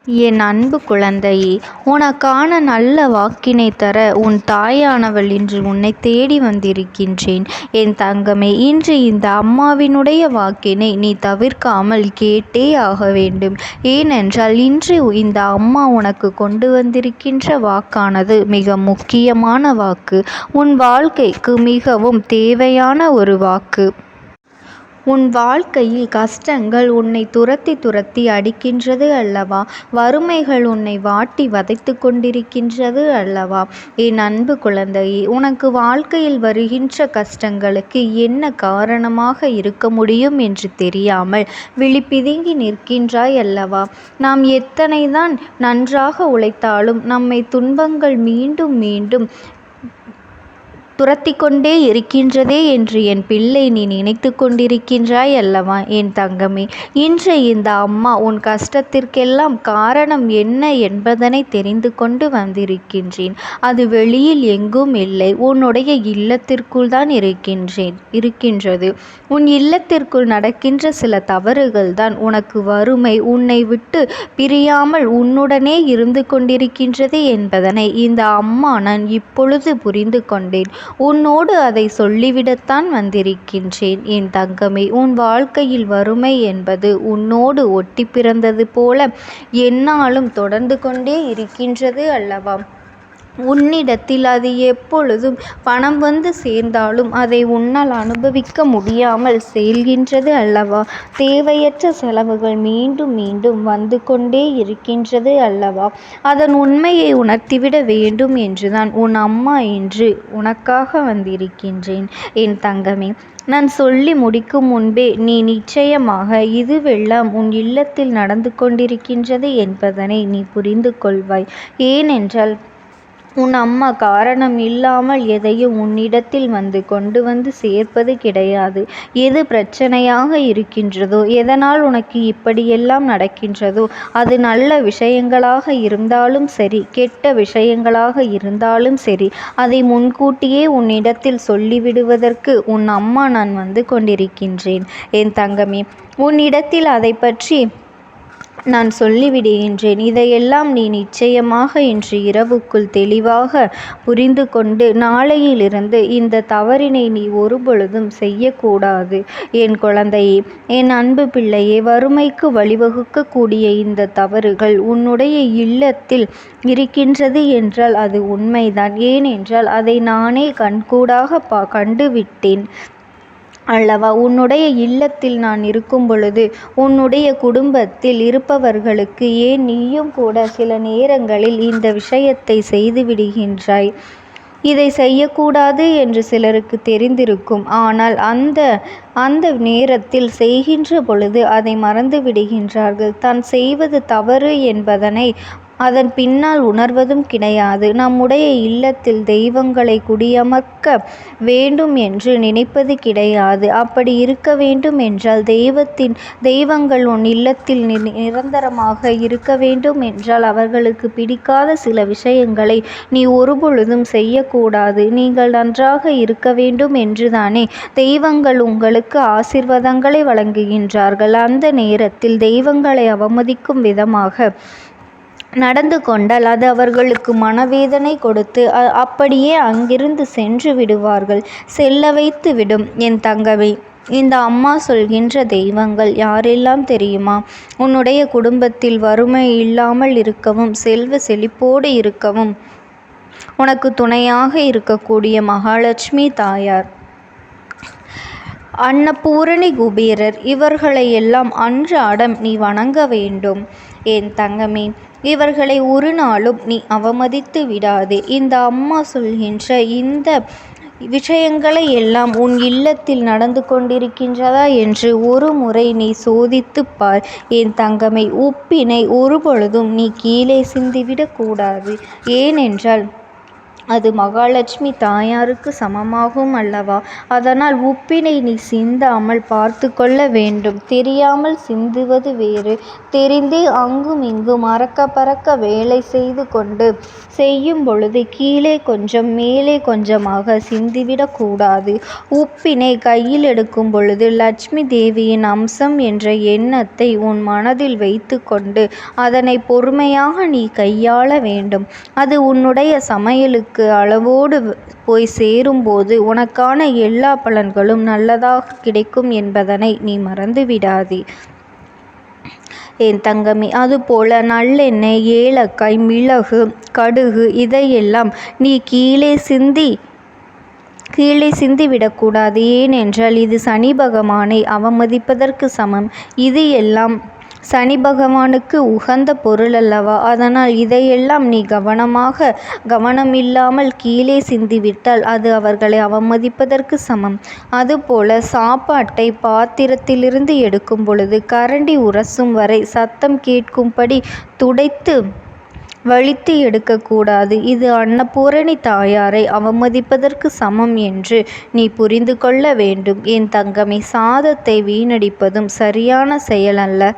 என் அன்பு குழந்தையே, உனக்கான நல்ல வாக்கினை தர உன் தாயானவள் இன்று உன்னை தேடி வந்திருக்கின்றேன். என் தங்கமே, இன்று இந்த அம்மாவினுடைய வாக்கினை நீ தவிர்க்காமல் கேட்டே ஆக வேண்டும். ஏனென்றால் இன்று இந்த அம்மா உனக்கு கொண்டு வந்திருக்கின்ற வாக்கானது மிக முக்கியமான வாக்கு. உன் வாழ்க்கைக்கு மிகவும் தேவையான ஒரு வாக்கு. உன் வாழ்க்கையில் கஷ்டங்கள் உன்னை துரத்தி துரத்தி அடிக்கின்றது அல்லவா? வறுமைகள் உன்னை வாட்டி வதைத்து கொண்டிருக்கின்றது அல்லவா? என் அன்பு குழந்தையே, உனக்கு வாழ்க்கையில் வருகின்ற கஷ்டங்களுக்கு என்ன காரணமாக இருக்க முடியும் என்று தெரியாமல் விழிப்பிதுங்கி நிற்கின்றாய் அல்லவா? நாம் எத்தனைதான் நன்றாக உழைத்தாலும் நம்மை துன்பங்கள் மீண்டும் மீண்டும் துரத்தி கொண்டே இருக்கின்றதே என்று என் பிள்ளை நீ நினைத்து கொண்டிருக்கின்றாய் அல்லவா என் தங்கமே? இன்று இந்த அம்மா உன் கஷ்டத்திற்கெல்லாம் காரணம் என்ன என்பதனை தெரிந்து கொண்டு வந்திருக்கின்றேன். அது வெளியில் எங்கும் இல்லை, உன்னுடைய இல்லத்திற்குள் தான் இருக்கின்றது. உன் இல்லத்திற்குள் நடக்கின்ற சில தவறுகள் தான் உனக்கு வறுமை உன்னை விட்டு பிரியாமல் உன்னுடனே இருந்து கொண்டிருக்கின்றது என்பதனை இந்த அம்மா நான் இப்பொழுது புரிந்து கொண்டேன். உன்னோடு அதை சொல்லிவிடத்தான் வந்திருக்கின்றேன் என் தங்கமே. உன் வாழ்க்கையில் வறுமை என்பது உன்னோடு ஒட்டி பிறந்தது போல எந்நாளும் தொடர்ந்து கொண்டே இருக்கின்றது அல்லவா? உன்னிடத்தில் அது எப்பொழுதும் பணம் வந்து சேர்ந்தாலும் அதை உன்னால் அனுபவிக்க முடியாமல் செல்கின்றது அல்லவா? தேவையற்ற செலவுகள் மீண்டும் மீண்டும் வந்து கொண்டே இருக்கின்றது அல்லவா? அதன் உண்மையை உணர்த்திவிட வேண்டும் என்றுதான் உன் அம்மா இன்று உனக்காக வந்திருக்கின்றேன் என் தங்கமே. நான் சொல்லி முடிக்கும் முன்பே நீ நிச்சயமாக இதுவெல்லாம் உன் இல்லத்தில் நடந்து கொண்டிருக்கின்றது என்பதனை நீ புரிந்து கொள்வாய். ஏனென்றால் உன் அம்மா காரணம் இல்லாமல் எதையும் உன்னிடத்தில் கொண்டு வந்து சேர்ப்பது கிடையாது. எது பிரச்சனையாக இருக்கின்றதோ, எதனால் உனக்கு இப்படியெல்லாம் நடக்கின்றதோ, அது நல்ல விஷயங்களாக இருந்தாலும் சரி, கெட்ட விஷயங்களாக இருந்தாலும் சரி, அதை முன்கூட்டியே உன்னிடத்தில் சொல்லிவிடுவதற்கு உன் அம்மா நான் வந்து கொண்டிருக்கின்றேன் என் தங்கமே. உன்னிடத்தில் அதை பற்றி நான் சொல்லிவிடுகின்றேன். இதையெல்லாம் நீ நிச்சயமாக இன்று இரவுக்குள் தெளிவாக புரிந்து கொண்டு நாளையிலிருந்து இந்த தவறினை நீ ஒருபொழுதும் செய்யக்கூடாது என் குழந்தையே. என் அன்பு பிள்ளையே, வறுமைக்கு வழிவகுக்கக்கூடிய இந்த தவறுகள் உன்னுடைய இல்லத்தில் இருக்கின்றது என்றால் அது உண்மைதான். ஏனென்றால் அதை நானே கண்கூடாக கண்டுவிட்டேன் அல்லவா? உன்னுடைய இல்லத்தில் நான் இருக்கும் பொழுது உன்னுடைய குடும்பத்தில் இருப்பவர்களுக்கு, ஏன் நீயும் கூட சில நேரங்களில் இந்த விஷயத்தை செய்து விடுகின்றாய். இதை செய்யக்கூடாது என்று சிலருக்கு தெரிந்திருக்கும். ஆனால் அந்த நேரத்தில் செய்கின்ற பொழுது அதை மறந்து விடுகின்றார்கள். தான் செய்வது தவறு என்பதனை அதன் பின்னால் உணர்வதும் கிடையாது. நம்முடைய இல்லத்தில் தெய்வங்களை குடியமர்க்க வேண்டும் என்று நினைப்பது கிடையாது. அப்படி இருக்க வேண்டும் என்றால் தெய்வங்கள் உன் இல்லத்தில் நிரந்தரமாக இருக்க வேண்டும் என்றால் அவர்களுக்கு பிடிக்காத சில விஷயங்களை நீ ஒருபொழுதும் செய்யக்கூடாது. நீங்கள் நன்றாக இருக்க வேண்டும் என்றுதானே தெய்வங்கள் உங்களுக்கு ஆசீர்வாதங்களை வழங்குகின்றார்கள். அந்த நேரத்தில் தெய்வங்களை அவமதிக்கும் விதமாக நடந்து கொண்டால் அது அவர்களுக்கு மனவேதனை கொடுத்து அப்படியே அங்கிருந்து சென்று விடுவார்கள், செல்ல வைத்து விடும் என் தங்கமே. இந்த அம்மா சொல்கின்ற தெய்வங்கள் யாரெல்லாம் தெரியுமா? உன்னுடைய குடும்பத்தில் வறுமை இல்லாமல் இருக்கவும், செல்வ செழிப்போடு இருக்கவும் உனக்கு துணையாக இருக்கக்கூடிய மகாலட்சுமி தாயார், அன்னபூரணி, குபேரர், இவர்களை எல்லாம் அன்றாடம் நீ வணங்க வேண்டும் என் தங்கமே. இவர்களை ஒரு நாளும் நீ அவமதித்து விடாதே. இந்த அம்மா சொல்கின்ற இந்த விஷயங்களை எல்லாம் உன் இல்லத்தில் நடந்து கொண்டிருக்கின்றதா என்று ஒரு முறை நீ சோதித்து பார் என் தங்கமே. உப்பினை ஒரு பொழுதும் நீ கீழே சிந்திவிடக்கூடாது. ஏனென்றால் அது மகாலட்சுமி தாயாருக்கு சமமாகும் அல்லவா? அதனால் உப்பினை நீ சிந்தாமல் பார்த்து கொள்ள வேண்டும். தெரியாமல் சிந்துவது வேறு, தெரிந்தே அங்கும் இங்கும் அறக்க பறக்க வேலை செய்து கொண்டு செய்யும் பொழுது கீழே கொஞ்சம் மேலே கொஞ்சமாக சிந்திவிடக் கூடாது. உப்பினை கையில் எடுக்கும் பொழுது லட்சுமி தேவியின் அம்சம் என்ற எண்ணத்தை உன் மனதில் வைத்து கொண்டு அதனை பொறுமையாக நீ கையாள வேண்டும். அது உன்னுடைய சமையலுக்கு அளவோடு போய் சேரும்போது உனக்கான எல்லா பலன்களும் நல்லதாக கிடைக்கும் என்பதனை நீ மறந்து விடாதே என் தங்கமே. அதுபோல நல்லெண்ணெய், ஏலக்காய், மிளகு, கடுகு இதையெல்லாம் நீ கீழே சிந்தி விடக்கூடாது. ஏனென்றால் இது சனி பகவானை அவமதிப்பதற்கு சமம். இது எல்லாம் சனி பகவானுக்கு உகந்த பொருள் அல்லவா? அதனால் இதையெல்லாம் நீ கவனமில்லாமல் கீழே சிந்திவிட்டால் அது அவர்களை அவமதிப்பதற்கு சமம். அதுபோல சாப்பாட்டை பாத்திரத்திலிருந்து எடுக்கும் பொழுது கரண்டி உரசும் வரை சத்தம் கேட்கும்படி துடைத்து வலித்து எடுக்கக்கூடாது. இது அன்னபூரணி தாயாரை அவமதிப்பதற்கு சமம் என்று நீ புரிந்து கொள்ள வேண்டும் என் தங்கமே. சாதத்தை வீணடிப்பதும் சரியான செயல் அல்ல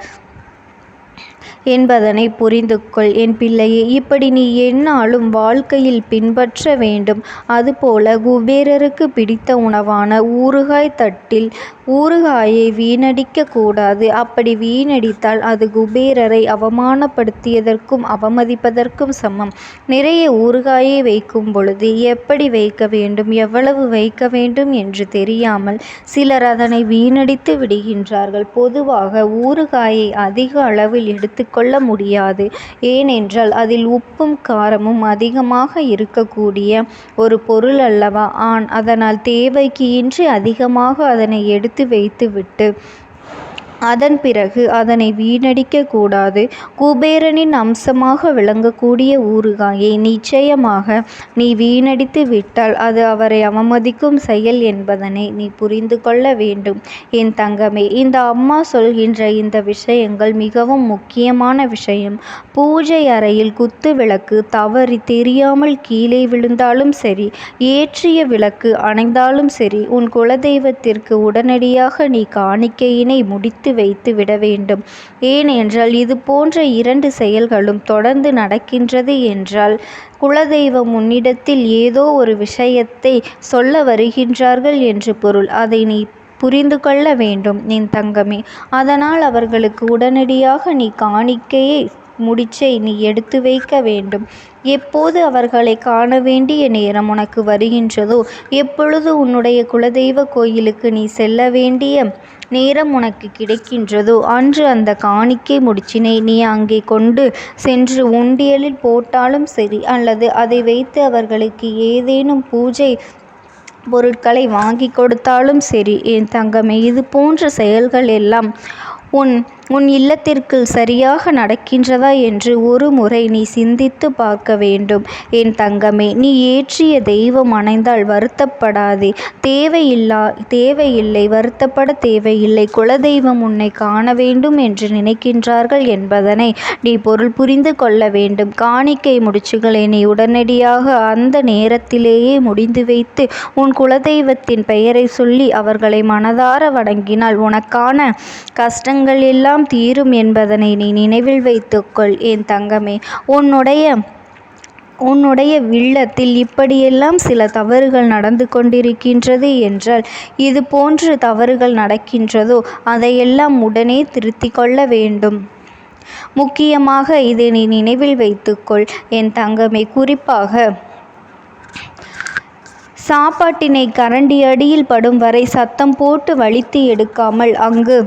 என்பதனை புரிந்து கொள் என் பிள்ளையே. இப்படி நீ எந்நாளும் வாழ்க்கையில் பின்பற்ற வேண்டும். அதுபோல குபேரருக்கு பிடித்த உணவான ஊறுகாய் தட்டில் ஊறுகாயை வீணடிக்க கூடாது. அப்படி வீணடித்தால் அது குபேரரை அவமானப்படுத்தியதற்கும் அவமதிப்பதற்கும் சமம். நிறைய ஊறுகாயை வைக்கும் பொழுது எப்படி வைக்க வேண்டும், எவ்வளவு வைக்க வேண்டும் என்று தெரியாமல் சிலர் அதனை வீணடித்து விடுகின்றார்கள். பொதுவாக ஊறுகாயை அதிக அளவில் எடுத்துக்கொள்ள முடியாது. ஏனென்றால் அதில் உப்பும் காரமும் அதிகமாக இருக்கக்கூடிய ஒரு பொருள் அல்லவா? அதனால் தேவைக்கு இன்றி அதிகமாக அதனை எடுத்து வைத்துவிட்டு அதன் பிறகு அதனை வீணடிக்க கூடாது. குபேரனின் அம்சமாக விளங்கக்கூடிய ஊறுகாயை நிச்சயமாக நீ வீணடித்து விட்டால் அது அவரை அவமதிக்கும் செயல் என்பதனை நீ புரிந்து கொள்ள வேண்டும் என் தங்கமே. இந்த அம்மா சொல்கின்ற இந்த விஷயங்கள் மிகவும் முக்கியமான விஷயம். பூஜை அறையில் குத்து விளக்கு தவறி தெரியாமல் கீழே விழுந்தாலும் சரி, ஏற்றிய விளக்கு அணைந்தாலும் சரி, உன் குலதெய்வத்திற்கு உடனடியாக நீ காணிக்கையினை முடித்து வைத்து விட வேண்டும். ஏனென்றால் இது போன்ற 2 செயல்களும் தொடர்ந்து நடக்கின்றது என்றால் குலதெய்வம் உன்னிடத்தில் ஏதோ ஒரு விஷயத்தை சொல்ல வருகின்றார்கள் என்று பொருள். அதை நீ புரிந்து கொள்ள வேண்டும் என் தங்கமே. அதனால் அவர்களுக்கு உடனடியாக நீ காணிக்கையை முடிச்சை நீ எடுத்து வைக்க வேண்டும். எப்போது அவர்களை காண வேண்டிய நேரம் உனக்கு வருகின்றதோ, எப்பொழுது உன்னுடைய குலதெய்வ கோயிலுக்கு நீ செல்ல வேண்டிய நேரம் உனக்கு கிடைக்கின்றதோ அன்று அந்த காணிக்கை முடிச்சினை நீ அங்கே கொண்டு சென்று உண்டியலில் போட்டாலும் சரி, அல்லது அதை வைத்து அவர்களுக்கு ஏதேனும் பூஜை பொருட்களை வாங்கி கொடுத்தாலும் சரி என் தங்கமே. இது போன்ற செயல்கள் எல்லாம் உன் இல்லத்திற்கு சரியாக நடக்கின்றதா என்று ஒரு முறை நீ சிந்தித்து பார்க்க வேண்டும் என் தங்கமே. நீ ஏற்றிய தெய்வம் அணைந்தால் வருத்தப்படாதே. தேவையில்லை, வருத்தப்பட தேவையில்லை. குலதெய்வம் உன்னை காண வேண்டும் என்று நினைக்கின்றார்கள் என்பதனை நீ பொருள் புரிந்து கொள்ள வேண்டும். காணிக்கை முடிச்சுகளை நீ உடனடியாக அந்த நேரத்திலேயே முடிந்து வைத்து உன் குலதெய்வத்தின் பெயரை சொல்லி அவர்களை மனதார வணங்கினால் உனக்கான கஷ்டங்கள் எல்லாம் தீரும் என்பதனை நீ நினைவில் வைத்துக்கொள் என் தங்கமே. உன்னுடைய இல்லத்தில் இப்படியெல்லாம் சில தவறுகள் நடந்து கொண்டிருக்கின்றது என்றால், இது போன்று தவறுகள் நடக்கின்றதோ அதையெல்லாம் உடனே திருத்திக் கொள்ள வேண்டும். முக்கியமாக இதை நீ நினைவில் வைத்துக்கொள் என் தங்கமே. குறிப்பாக சாப்பாட்டினை கரண்டி அடியில் படும் வரை சத்தம் போட்டு வலித்து எடுக்காமல் அங்கு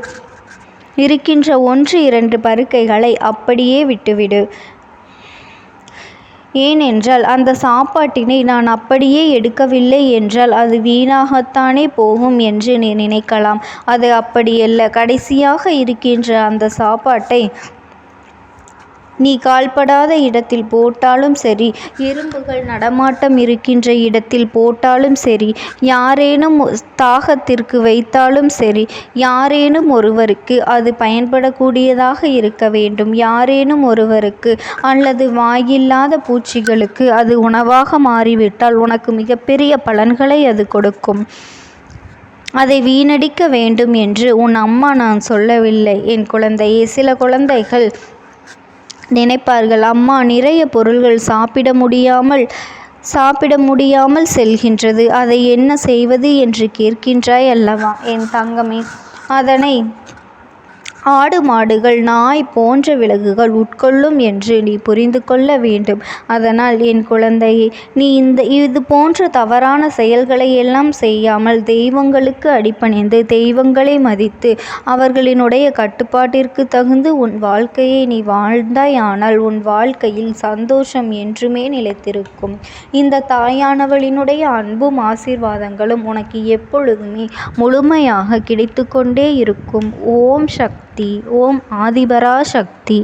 இருக்கின்ற 1-2 பருக்கைகளை அப்படியே விட்டுவிடு. ஏனென்றால் அந்த சாப்பாட்டினை நான் அப்படியே எடுக்கவில்லை என்றால் அது வீணாகத்தானே போகும் என்று நீ நினைக்கலாம். அது அப்படியல்ல. கடைசியாக இருக்கின்ற அந்த சாப்பாட்டை நீ கால்படாத இடத்தில் போட்டாலும் சரி, எறும்புகள் நடமாட்டம் இருக்கின்ற இடத்தில் போட்டாலும் சரி, யாரேனும் தாகத்திற்கு வைத்தாலும் சரி, யாரேனும் ஒருவருக்கு அது பயன்படக்கூடியதாக இருக்க வேண்டும். யாரேனும் ஒருவருக்கு அல்லது வாயில்லாத பூச்சிகளுக்கு அது உணவாக மாறிவிட்டால் உனக்கு மிகப்பெரிய பலன்களை அது கொடுக்கும். அதை வீணடிக்க வேண்டும் என்று உன் அம்மா நான் சொல்லவில்லை என் குழந்தையே. சில குழந்தைகள் நினைப்பார்கள், அம்மா நிறைய பொருள்கள் சாப்பிட முடியாமல் செல்கின்றது, அதை என்ன செய்வது என்று கேட்கின்றாய் அல்லவா என் தங்கமே. அதனை ஆடு மாடுகள் நாய் போன்ற விலங்குகள் உட்கொள்ளும் என்று நீ புரிந்து கொள்ள வேண்டும். அதனால் என் குழந்தையே, நீ இது போன்ற தவறான செயல்களை எல்லாம் செய்யாமல் தெய்வங்களுக்கு அடிபணிந்து தெய்வங்களை மதித்து அவர்களினுடைய கட்டுப்பாட்டிற்கு தகுந்து உன் வாழ்க்கையை நீ வாழ்ந்தாயானால் உன் வாழ்க்கையில் சந்தோஷம் என்றுமே நிலைத்திருக்கும். இந்த தாயானவளினுடைய அன்பும் ஆசீர்வாதங்களும் உனக்கு எப்பொழுதுமே முழுமையாக கிடைத்து கொண்டே இருக்கும். ஓம் சக்தி. ஓம் ஆதிபரா சக்தி.